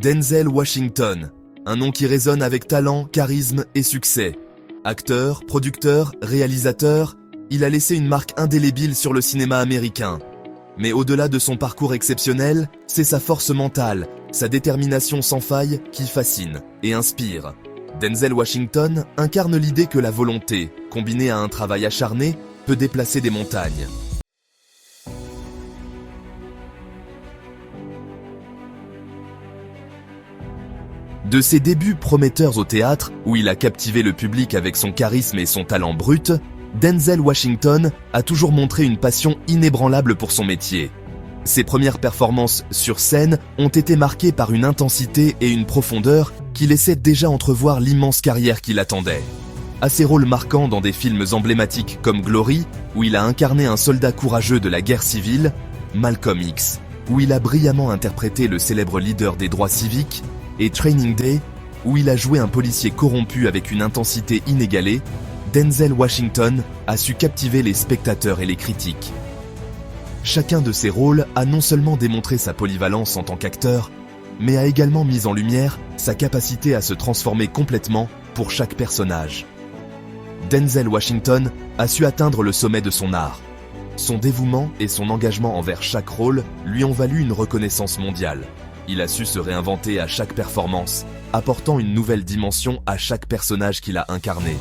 Denzel Washington, un nom qui résonne avec talent, charisme et succès. Acteur, producteur, réalisateur, il a laissé une marque indélébile sur le cinéma américain. Mais au-delà de son parcours exceptionnel, c'est sa force mentale, sa détermination sans faille qui fascine et inspire. Denzel Washington incarne l'idée que la volonté, combinée à un travail acharné, peut déplacer des montagnes. De ses débuts prometteurs au théâtre, où il a captivé le public avec son charisme et son talent brut, Denzel Washington a toujours montré une passion inébranlable pour son métier. Ses premières performances sur scène ont été marquées par une intensité et une profondeur qui laissaient déjà entrevoir l'immense carrière qui l'attendait. À ses rôles marquants dans des films emblématiques comme Glory, où il a incarné un soldat courageux de la guerre civile, Malcolm X, où il a brillamment interprété le célèbre leader des droits civiques, et Training Day, où il a joué un policier corrompu avec une intensité inégalée, Denzel Washington a su captiver les spectateurs et les critiques. Chacun de ses rôles a non seulement démontré sa polyvalence en tant qu'acteur, mais a également mis en lumière sa capacité à se transformer complètement pour chaque personnage. Denzel Washington a su atteindre le sommet de son art. Son dévouement et son engagement envers chaque rôle lui ont valu une reconnaissance mondiale. Il a su se réinventer à chaque performance, apportant une nouvelle dimension à chaque personnage qu'il a incarné.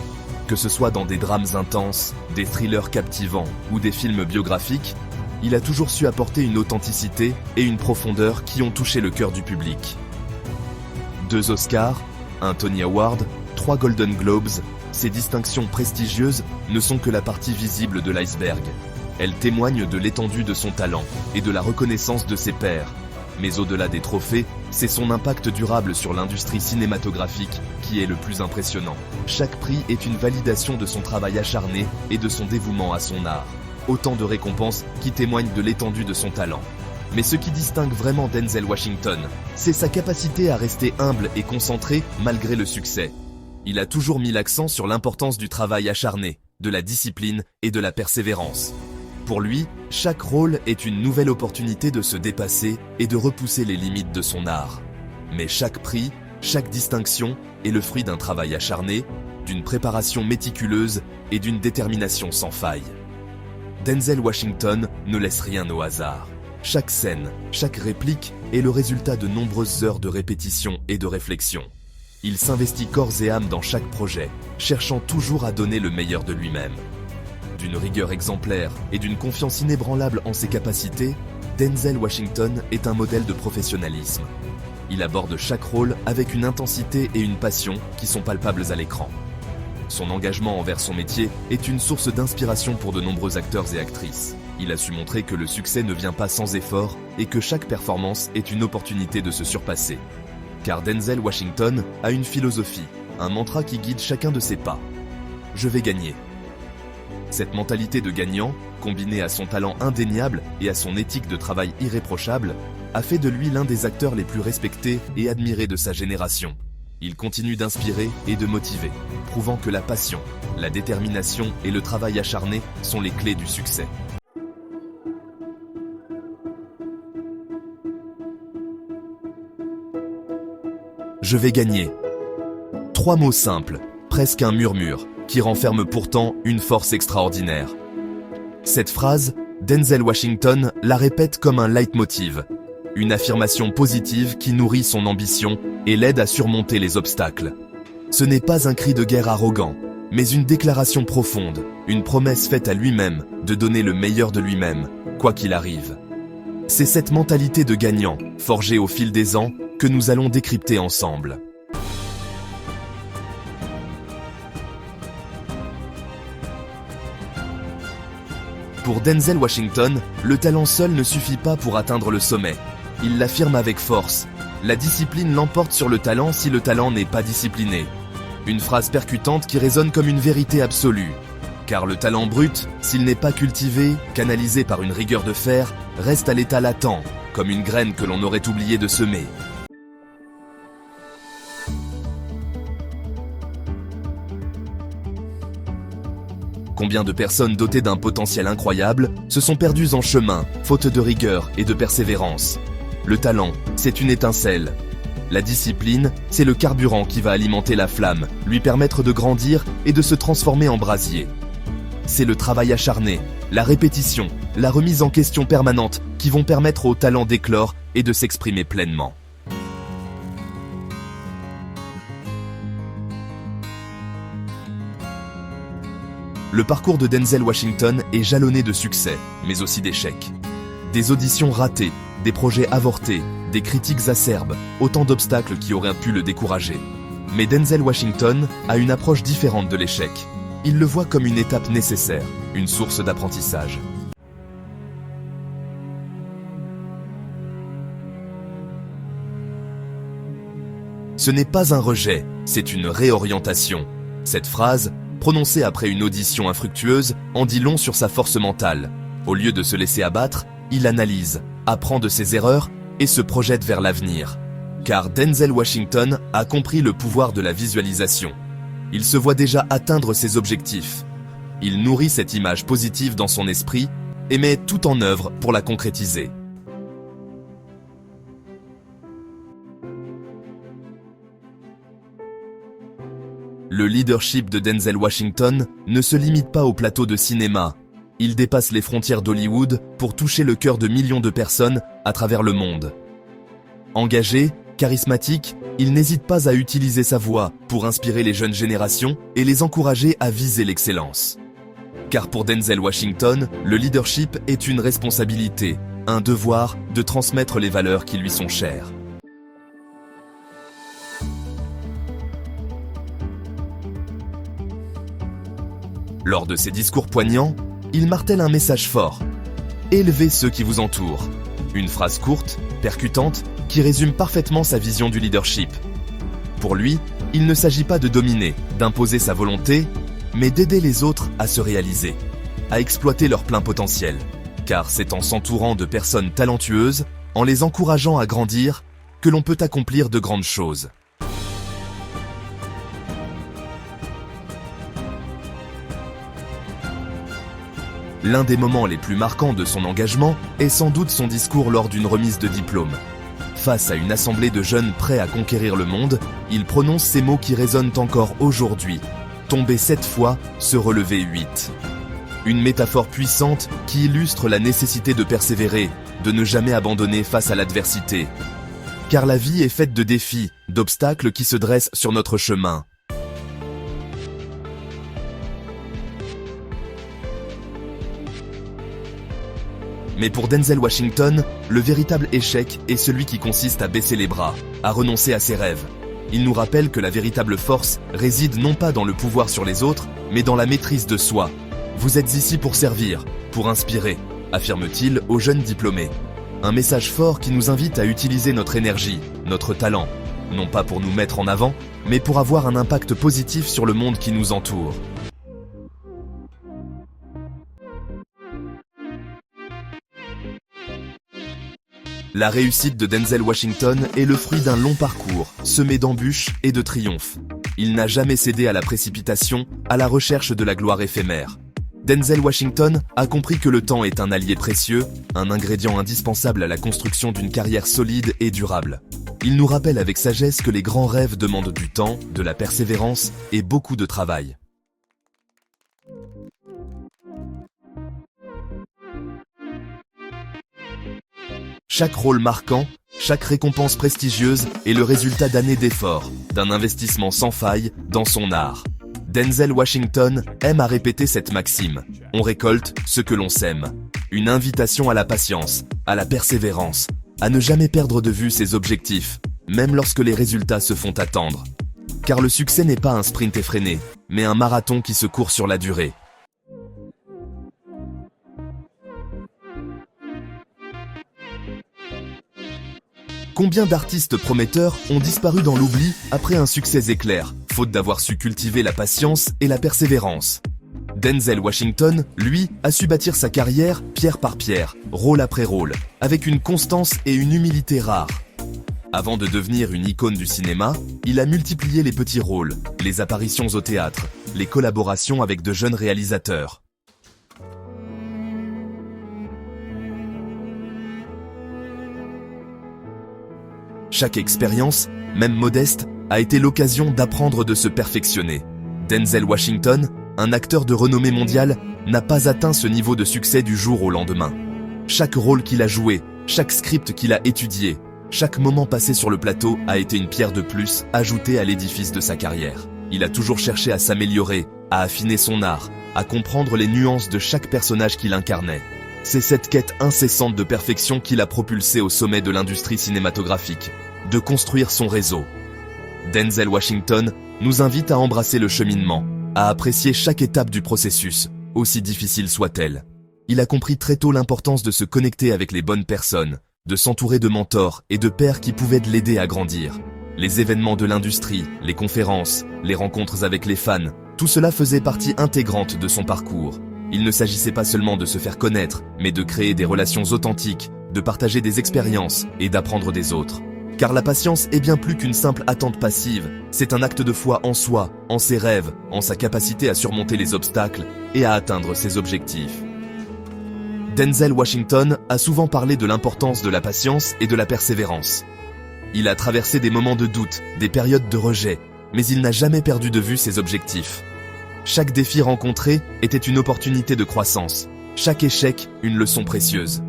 Que ce soit dans des drames intenses, des thrillers captivants ou des films biographiques, il a toujours su apporter une authenticité et une profondeur qui ont touché le cœur du public. 2 Oscars, un Tony Award, 3 Golden Globes, ces distinctions prestigieuses ne sont que la partie visible de l'iceberg. Elles témoignent de l'étendue de son talent et de la reconnaissance de ses pairs. Mais au-delà des trophées, c'est son impact durable sur l'industrie cinématographique qui est le plus impressionnant. Chaque prix est une validation de son travail acharné et de son dévouement à son art. Autant de récompenses qui témoignent de l'étendue de son talent. Mais ce qui distingue vraiment Denzel Washington, c'est sa capacité à rester humble et concentré malgré le succès. Il a toujours mis l'accent sur l'importance du travail acharné, de la discipline et de la persévérance. Pour lui, chaque rôle est une nouvelle opportunité de se dépasser et de repousser les limites de son art. Mais chaque prix, chaque distinction est le fruit d'un travail acharné, d'une préparation méticuleuse et d'une détermination sans faille. Denzel Washington ne laisse rien au hasard. Chaque scène, chaque réplique est le résultat de nombreuses heures de répétition et de réflexion. Il s'investit corps et âme dans chaque projet, cherchant toujours à donner le meilleur de lui-même. D'une rigueur exemplaire et d'une confiance inébranlable en ses capacités, Denzel Washington est un modèle de professionnalisme. Il aborde chaque rôle avec une intensité et une passion qui sont palpables à l'écran. Son engagement envers son métier est une source d'inspiration pour de nombreux acteurs et actrices. Il a su montrer que le succès ne vient pas sans effort et que chaque performance est une opportunité de se surpasser. Car Denzel Washington a une philosophie, un mantra qui guide chacun de ses pas. « Je vais gagner ». Cette mentalité de gagnant, combinée à son talent indéniable et à son éthique de travail irréprochable, a fait de lui l'un des acteurs les plus respectés et admirés de sa génération. Il continue d'inspirer et de motiver, prouvant que la passion, la détermination et le travail acharné sont les clés du succès. Je vais gagner. 3 mots simples, presque un murmure, qui renferme pourtant une force extraordinaire. Cette phrase, Denzel Washington la répète comme un leitmotiv, une affirmation positive qui nourrit son ambition et l'aide à surmonter les obstacles. Ce n'est pas un cri de guerre arrogant, mais une déclaration profonde, une promesse faite à lui-même de donner le meilleur de lui-même, quoi qu'il arrive. C'est cette mentalité de gagnant, forgée au fil des ans, que nous allons décrypter ensemble. Pour Denzel Washington, le talent seul ne suffit pas pour atteindre le sommet. Il l'affirme avec force. La discipline l'emporte sur le talent si le talent n'est pas discipliné. Une phrase percutante qui résonne comme une vérité absolue. Car le talent brut, s'il n'est pas cultivé, canalisé par une rigueur de fer, reste à l'état latent, comme une graine que l'on aurait oublié de semer. Combien de personnes dotées d'un potentiel incroyable se sont perdues en chemin, faute de rigueur et de persévérance. Le talent, c'est une étincelle. La discipline, c'est le carburant qui va alimenter la flamme, lui permettre de grandir et de se transformer en brasier. C'est le travail acharné, la répétition, la remise en question permanente qui vont permettre au talent d'éclore et de s'exprimer pleinement. Le parcours de Denzel Washington est jalonné de succès, mais aussi d'échecs. Des auditions ratées, des projets avortés, des critiques acerbes, autant d'obstacles qui auraient pu le décourager. Mais Denzel Washington a une approche différente de l'échec. Il le voit comme une étape nécessaire, une source d'apprentissage. Ce n'est pas un rejet, c'est une réorientation. Cette phrase, prononcée après une audition infructueuse, en dit long sur sa force mentale. Au lieu de se laisser abattre, il analyse, apprend de ses erreurs et se projette vers l'avenir. Car Denzel Washington a compris le pouvoir de la visualisation. Il se voit déjà atteindre ses objectifs. Il nourrit cette image positive dans son esprit et met tout en œuvre pour la concrétiser. Le leadership de Denzel Washington ne se limite pas au plateau de cinéma. Il dépasse les frontières d'Hollywood pour toucher le cœur de millions de personnes à travers le monde. Engagé, charismatique, il n'hésite pas à utiliser sa voix pour inspirer les jeunes générations et les encourager à viser l'excellence. Car pour Denzel Washington, le leadership est une responsabilité, un devoir de transmettre les valeurs qui lui sont chères. Lors de ses discours poignants, il martèle un message fort. Élevez ceux qui vous entourent. Une phrase courte, percutante, qui résume parfaitement sa vision du leadership. Pour lui, il ne s'agit pas de dominer, d'imposer sa volonté, mais d'aider les autres à se réaliser, à exploiter leur plein potentiel. Car c'est en s'entourant de personnes talentueuses, en les encourageant à grandir, que l'on peut accomplir de grandes choses. L'un des moments les plus marquants de son engagement est sans doute son discours lors d'une remise de diplôme. Face à une assemblée de jeunes prêts à conquérir le monde, il prononce ces mots qui résonnent encore aujourd'hui. Tomber 7 fois, se relever 8. Une métaphore puissante qui illustre la nécessité de persévérer, de ne jamais abandonner face à l'adversité. Car la vie est faite de défis, d'obstacles qui se dressent sur notre chemin. Mais pour Denzel Washington, le véritable échec est celui qui consiste à baisser les bras, à renoncer à ses rêves. Il nous rappelle que la véritable force réside non pas dans le pouvoir sur les autres, mais dans la maîtrise de soi. Vous êtes ici pour servir, pour inspirer, affirme-t-il aux jeunes diplômés. Un message fort qui nous invite à utiliser notre énergie, notre talent, non pas pour nous mettre en avant, mais pour avoir un impact positif sur le monde qui nous entoure. La réussite de Denzel Washington est le fruit d'un long parcours, semé d'embûches et de triomphes. Il n'a jamais cédé à la précipitation, à la recherche de la gloire éphémère. Denzel Washington a compris que le temps est un allié précieux, un ingrédient indispensable à la construction d'une carrière solide et durable. Il nous rappelle avec sagesse que les grands rêves demandent du temps, de la persévérance et beaucoup de travail. Chaque rôle marquant, chaque récompense prestigieuse est le résultat d'années d'efforts, d'un investissement sans faille dans son art. Denzel Washington aime à répéter cette maxime. On récolte ce que l'on sème. Une invitation à la patience, à la persévérance, à ne jamais perdre de vue ses objectifs, même lorsque les résultats se font attendre. Car le succès n'est pas un sprint effréné, mais un marathon qui se court sur la durée. Combien d'artistes prometteurs ont disparu dans l'oubli après un succès éclair, faute d'avoir su cultiver la patience et la persévérance? Denzel Washington, lui, a su bâtir sa carrière pierre par pierre, rôle après rôle, avec une constance et une humilité rares. Avant de devenir une icône du cinéma, il a multiplié les petits rôles, les apparitions au théâtre, les collaborations avec de jeunes réalisateurs. Chaque expérience même modeste, a été l'occasion d'apprendre de se perfectionner. Denzel Washington, un acteur de renommée mondiale, n'a pas atteint ce niveau de succès du jour au lendemain. Chaque rôle qu'il a joué, chaque script qu'il a étudié, chaque moment passé sur le plateau a été une pierre de plus ajoutée à l'édifice de sa carrière. Il a toujours cherché à s'améliorer, à affiner son art, à comprendre les nuances de chaque personnage qu'il incarnait. C'est cette quête incessante de perfection qui l'a propulsé au sommet de l'industrie cinématographique, de construire son réseau. Denzel Washington nous invite à embrasser le cheminement, à apprécier chaque étape du processus, aussi difficile soit-elle. Il a compris très tôt l'importance de se connecter avec les bonnes personnes, de s'entourer de mentors et de pairs qui pouvaient l'aider à grandir. Les événements de l'industrie, les conférences, les rencontres avec les fans, tout cela faisait partie intégrante de son parcours. Il ne s'agissait pas seulement de se faire connaître, mais de créer des relations authentiques, de partager des expériences et d'apprendre des autres. Car la patience est bien plus qu'une simple attente passive, c'est un acte de foi en soi, en ses rêves, en sa capacité à surmonter les obstacles et à atteindre ses objectifs. Denzel Washington a souvent parlé de l'importance de la patience et de la persévérance. Il a traversé des moments de doute, des périodes de rejet, mais il n'a jamais perdu de vue ses objectifs. Chaque défi rencontré était une opportunité de croissance, chaque échec une leçon précieuse.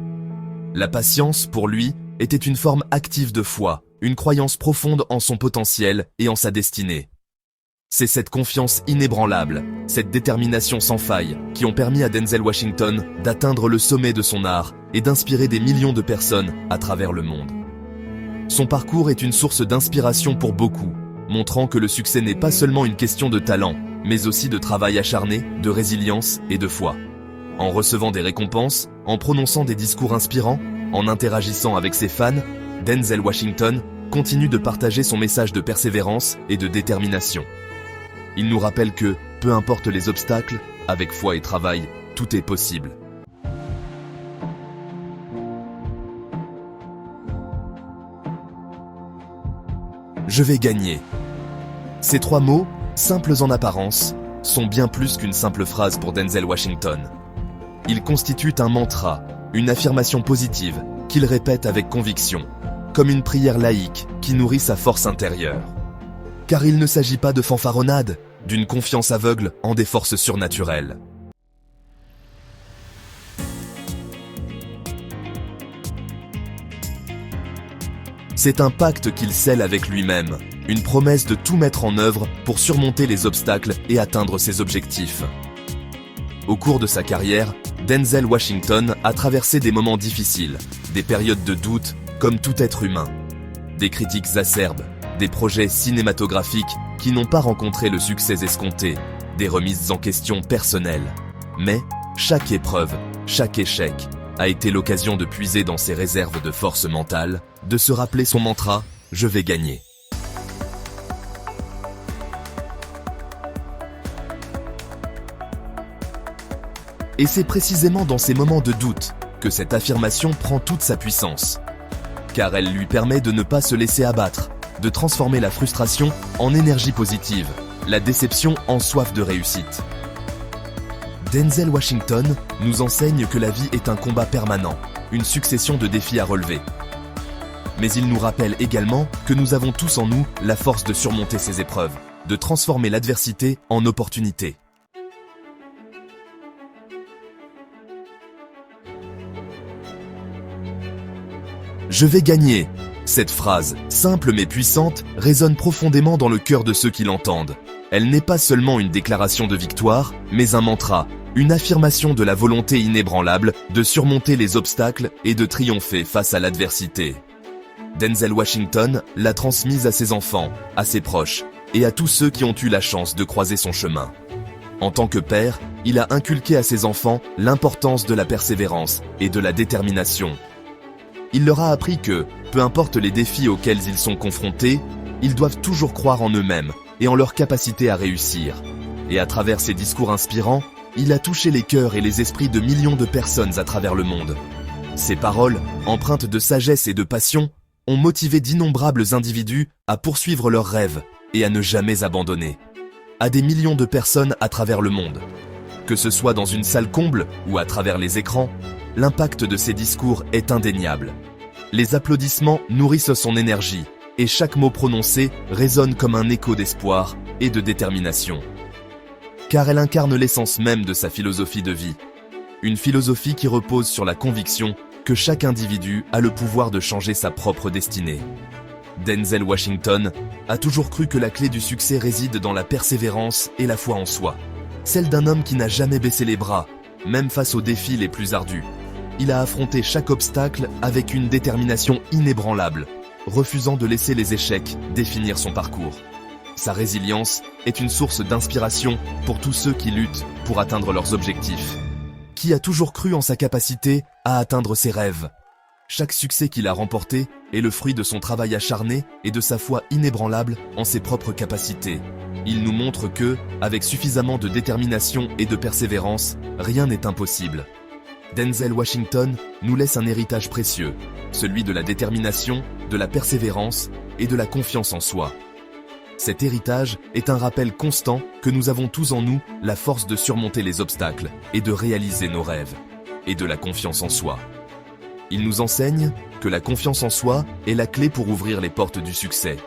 La patience, pour lui, était une forme active de foi, une croyance profonde en son potentiel et en sa destinée. C'est cette confiance inébranlable, cette détermination sans faille, qui ont permis à Denzel Washington d'atteindre le sommet de son art et d'inspirer des millions de personnes à travers le monde. Son parcours est une source d'inspiration pour beaucoup, montrant que le succès n'est pas seulement une question de talent, mais aussi de travail acharné, de résilience et de foi. En recevant des récompenses, en prononçant des discours inspirants, en interagissant avec ses fans, Denzel Washington continue de partager son message de persévérance et de détermination. Il nous rappelle que, peu importe les obstacles, avec foi et travail, tout est possible. Je vais gagner. Ces trois mots, simples en apparence, sont bien plus qu'une simple phrase pour Denzel Washington. Ils constituent un mantra, une affirmation positive qu'il répète avec conviction, comme une prière laïque qui nourrit sa force intérieure. Car il ne s'agit pas de fanfaronnade, d'une confiance aveugle en des forces surnaturelles. C'est un pacte qu'il scelle avec lui-même, une promesse de tout mettre en œuvre pour surmonter les obstacles et atteindre ses objectifs. Au cours de sa carrière, Denzel Washington a traversé des moments difficiles, des périodes de doute, comme tout être humain. Des critiques acerbes, des projets cinématographiques qui n'ont pas rencontré le succès escompté, des remises en question personnelles. Mais chaque épreuve, chaque échec, a été l'occasion de puiser dans ses réserves de force mentale, de se rappeler son mantra « Je vais gagner ». Et c'est précisément dans ces moments de doute que cette affirmation prend toute sa puissance. Car elle lui permet de ne pas se laisser abattre, de transformer la frustration en énergie positive, la déception en soif de réussite. Denzel Washington nous enseigne que la vie est un combat permanent, une succession de défis à relever. Mais il nous rappelle également que nous avons tous en nous la force de surmonter ces épreuves, de transformer l'adversité en opportunité. Je vais gagner. Cette phrase, simple mais puissante, résonne profondément dans le cœur de ceux qui l'entendent. Elle n'est pas seulement une déclaration de victoire, mais un mantra, une affirmation de la volonté inébranlable de surmonter les obstacles et de triompher face à l'adversité. Denzel Washington l'a transmise à ses enfants, à ses proches et à tous ceux qui ont eu la chance de croiser son chemin. En tant que père, il a inculqué à ses enfants l'importance de la persévérance et de la détermination. Il leur a appris que, peu importe les défis auxquels ils sont confrontés, ils doivent toujours croire en eux-mêmes et en leur capacité à réussir. Et à travers ses discours inspirants, il a touché les cœurs et les esprits de millions de personnes à travers le monde. Ses paroles, empreintes de sagesse et de passion, ont motivé d'innombrables individus à poursuivre leurs rêves et à ne jamais abandonner. À des millions de personnes à travers le monde. Que ce soit dans une salle comble ou à travers les écrans, l'impact de ses discours est indéniable. Les applaudissements nourrissent son énergie et chaque mot prononcé résonne comme un écho d'espoir et de détermination. Car elle incarne l'essence même de sa philosophie de vie. Une philosophie qui repose sur la conviction que chaque individu a le pouvoir de changer sa propre destinée. Denzel Washington a toujours cru que la clé du succès réside dans la persévérance et la foi en soi. Celle d'un homme qui n'a jamais baissé les bras, même face aux défis les plus ardus. Il a affronté chaque obstacle avec une détermination inébranlable, refusant de laisser les échecs définir son parcours. Sa résilience est une source d'inspiration pour tous ceux qui luttent pour atteindre leurs objectifs. Qui a toujours cru en sa capacité à atteindre ses rêves. Chaque succès qu'il a remporté est le fruit de son travail acharné et de sa foi inébranlable en ses propres capacités. Il nous montre que, avec suffisamment de détermination et de persévérance, rien n'est impossible. Denzel Washington nous laisse un héritage précieux, celui de la détermination, de la persévérance et de la confiance en soi. Cet héritage est un rappel constant que nous avons tous en nous la force de surmonter les obstacles et de réaliser nos rêves, et de la confiance en soi. Il nous enseigne que la confiance en soi est la clé pour ouvrir les portes du succès.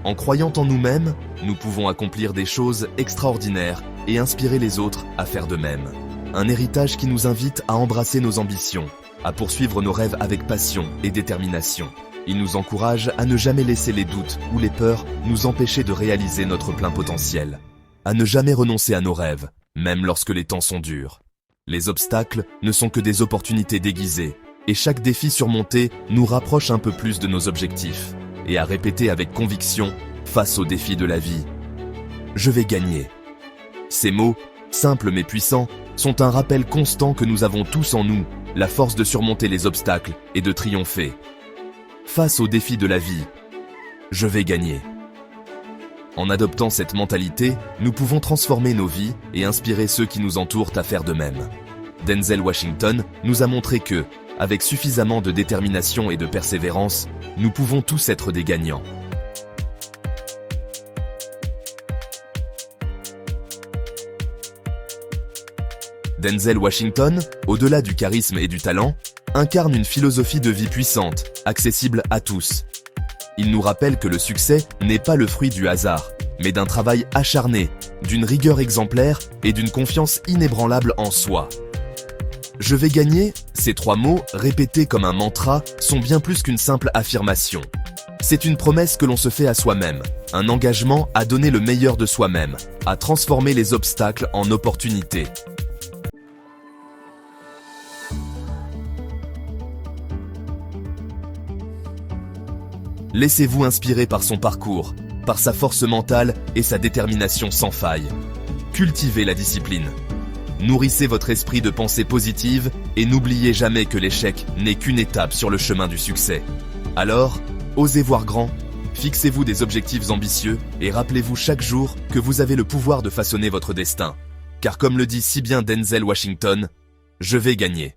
En croyant en nous-mêmes, nous pouvons accomplir des choses extraordinaires et inspirer les autres à faire de même. Un héritage qui nous invite à embrasser nos ambitions, à poursuivre nos rêves avec passion et détermination. Il nous encourage à ne jamais laisser les doutes ou les peurs nous empêcher de réaliser notre plein potentiel. À ne jamais renoncer à nos rêves, même lorsque les temps sont durs. Les obstacles ne sont que des opportunités déguisées, et chaque défi surmonté nous rapproche un peu plus de nos objectifs, et à répéter avec conviction face aux défis de la vie. Je vais gagner. Ces mots, simples mais puissants, sont un rappel constant que nous avons tous en nous, la force de surmonter les obstacles et de triompher. Face aux défis de la vie, je vais gagner. En adoptant cette mentalité, nous pouvons transformer nos vies et inspirer ceux qui nous entourent à faire de même. Denzel Washington nous a montré que, avec suffisamment de détermination et de persévérance, nous pouvons tous être des gagnants. Denzel Washington, au-delà du charisme et du talent, incarne une philosophie de vie puissante, accessible à tous. Il nous rappelle que le succès n'est pas le fruit du hasard, mais d'un travail acharné, d'une rigueur exemplaire et d'une confiance inébranlable en soi. Je vais gagner, ces trois mots, répétés comme un mantra, sont bien plus qu'une simple affirmation. C'est une promesse que l'on se fait à soi-même, un engagement à donner le meilleur de soi-même, à transformer les obstacles en opportunités. Laissez-vous inspirer par son parcours, par sa force mentale et sa détermination sans faille. Cultivez la discipline. Nourrissez votre esprit de pensée positive et n'oubliez jamais que l'échec n'est qu'une étape sur le chemin du succès. Alors, osez voir grand, fixez-vous des objectifs ambitieux et rappelez-vous chaque jour que vous avez le pouvoir de façonner votre destin. Car comme le dit si bien Denzel Washington, je vais gagner.